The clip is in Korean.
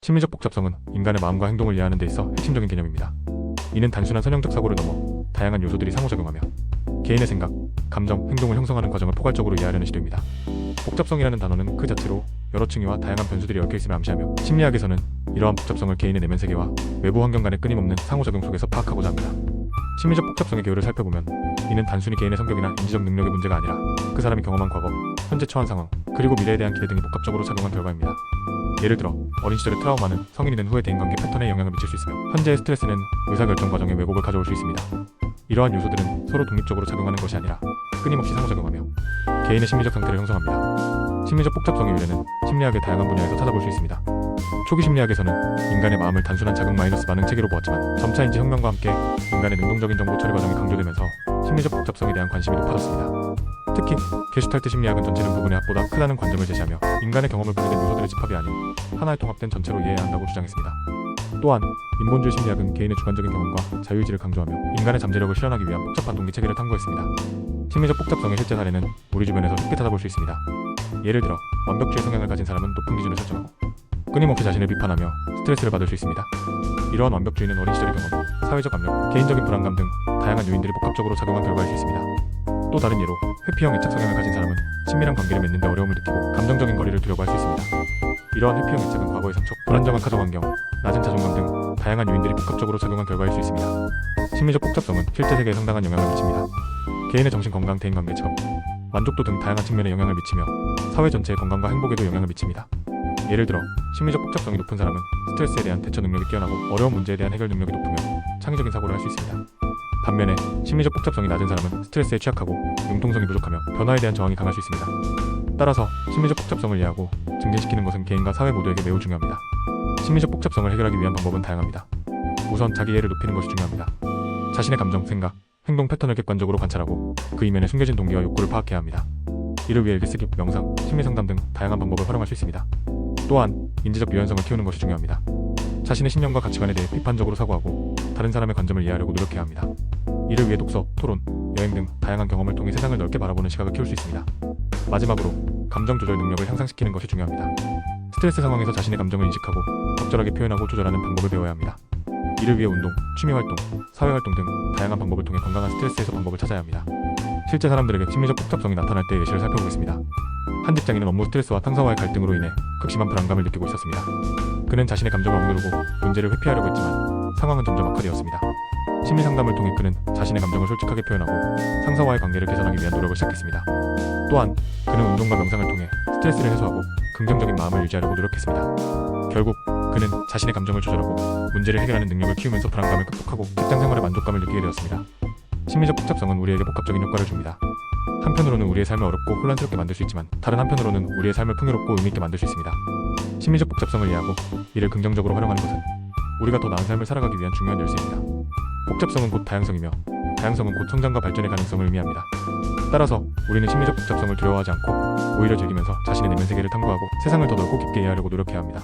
심리적 복잡성은 인간의 마음과 행동을 이해하는 데 있어 핵심적인 개념입니다. 이는 단순한 선형적 사고를 넘어 다양한 요소들이 상호작용하며 개인의 생각, 감정, 행동을 형성하는 과정을 포괄적으로 이해하려는 시도입니다. 복잡성이라는 단어는 그 자체로 여러 층위와 다양한 변수들이 얽혀있음을 암시하며 심리학에서는 이러한 복잡성을 개인의 내면 세계와 외부 환경 간의 끊임없는 상호작용 속에서 파악하고자 합니다. 심리적 복잡성의 개요를 살펴보면 이는 단순히 개인의 성격이나 인지적 능력의 문제가 아니라 그 사람이 경험한 과거, 현재 처한 상황, 그리고 미래에 대한 기대 등이 복합적으로 작용한 결과입니다. 예를 들어 어린 시절의 트라우마는 성인이 된 후의 대인관계 패턴에 영향을 미칠 수 있으며 현재의 스트레스는 의사결정 과정에 왜곡을 가져올 수 있습니다. 이러한 요소들은 서로 독립적으로 작용하는 것이 아니라 끊임없이 상호작용하며 개인의 심리적 상태를 형성합니다. 심리적 복잡성의 유래는 심리학의 다양한 분야에서 찾아볼 수 있습니다. 초기 심리학에서는 인간의 마음을 단순한 자극-반응 체계로 보았지만 점차 인지 혁명과 함께 인간의 능동적인 정보 처리 과정이 강조되면서 심리적 복잡성에 대한 관심이 높아졌습니다. 특히 게슈탈트 심리학은 전체는 부분의 합보다 크다는 관점을 제시하며 인간의 경험을 분리된 요소들의 집합이 아닌 하나의 통합된 전체로 이해해야 한다고 주장했습니다. 또한 인본주의 심리학은 개인의 주관적인 경험과 자유의지를 강조하며 인간의 잠재력을 실현하기 위한 복잡한 동기 체계를 탐구했습니다. 심리적 복잡성의 실제 사례는 우리 주변에서 쉽게 찾아볼 수 있습니다. 예를 들어 완벽주의 성향을 가진 사람은 높은 기준을 설정하고 끊임없이 자신을 비판하며 스트레스를 받을 수 있습니다. 이러한 완벽주의는 어린 시절의 경험, 사회적 압력, 개인적인 불안감 등 다양한 요인들이 복합적으로 작용한 결과일 수 있습니다. 또 다른 예로 회피형 애착 성향을 가진 사람은 친밀한 관계를 맺는 데 어려움을 느끼고 감정적인 거리를 두려고 할 수 있습니다. 이러한 회피형 애착은 과거의 상처, 불안정한 가족 환경, 낮은 자존감 등 다양한 요인들이 복합적으로 작용한 결과일 수 있습니다. 심리적 복잡성은 실제 세계에 상당한 영향을 미칩니다. 개인의 정신 건강, 대인관계, 직업, 만족도 등 다양한 측면에 영향을 미치며 사회 전체의 건강과 행복에도 영향을 미칩니다. 예를 들어 심리적 복잡성이 높은 사람은 스트레스에 대한 대처 능력이 뛰어나고 어려운 문제에 대한 해결 능력이 높으며 창의적인 사고를 할 수 있습니다. 반면에 심리적 복잡성이 낮은 사람은 스트레스에 취약하고 융통성이 부족하며 변화에 대한 저항이 강할 수 있습니다. 따라서 심리적 복잡성을 이해하고 증진시키는 것은 개인과 사회 모두에게 매우 중요합니다. 심리적 복잡성을 해결하기 위한 방법은 다양합니다. 우선 자기 이해를 높이는 것이 중요합니다. 자신의 감정, 생각, 행동 패턴을 객관적으로 관찰하고 그 이면에 숨겨진 동기와 욕구를 파악해야 합니다. 이를 위해 일기쓰기, 명상, 심리상담 등 다양한 방법을 활용할 수 있습니다. 또한 인지적 유연성을 키우는 것이 중요합니다. 자신의 신념과 가치관에 대해 비판적으로 사고하고 다른 사람의 관점을 이해하려고 노력해야 합니다. 이를 위해 독서, 토론, 여행 등 다양한 경험을 통해 세상을 넓게 바라보는 시각을 키울 수 있습니다. 마지막으로 감정 조절 능력을 향상시키는 것이 중요합니다. 스트레스 상황에서 자신의 감정을 인식하고 적절하게 표현하고 조절하는 방법을 배워야 합니다. 이를 위해 운동, 취미활동, 사회활동 등 다양한 방법을 통해 건강한 스트레스 해소 방법을 찾아야 합니다. 실제 사람들에게 심리적 복잡성이 나타날 때의 예시를 살펴보겠습니다. 한 직장인은 업무 스트레스와 상사와의 갈등으로 인해 극심한 불안감을 느끼고 있었습니다. 그는 자신의 감정을 억누르고 문제를 회피하려고 했지만 상황은 점점 악화되었습니다. 심리상담을 통해 그는 자신의 감정을 솔직하게 표현하고 상사와의 관계를 개선하기 위한 노력을 시작했습니다. 또한 그는 운동과 명상을 통해 스트레스를 해소하고 긍정적인 마음을 유지하려고 노력했습니다. 결국 그는 자신의 감정을 조절하고 문제를 해결하는 능력을 키우면서 불안감을 극복하고 직장 생활의 만족감을 느끼게 되었습니다. 심리적 복잡성은 우리에게 복합적인 효과를 줍니다. 한편으로는 우리의 삶을 어렵고 혼란스럽게 만들 수 있지만 다른 한편으로는 우리의 삶을 풍요롭고 의미있게 만들 수 있습니다. 심리적 복잡성을 이해하고 이를 긍정적으로 활용하는 것은 우리가 더 나은 삶을 살아가기 위한 중요한 열쇠입니다. 복잡성은 곧 다양성이며 다양성은 곧 성장과 발전의 가능성을 의미합니다. 따라서 우리는 심리적 복잡성을 두려워하지 않고 오히려 즐기면서 자신의 내면 세계를 탐구하고 세상을 더 넓고 깊게 이해하려고 노력해야 합니다.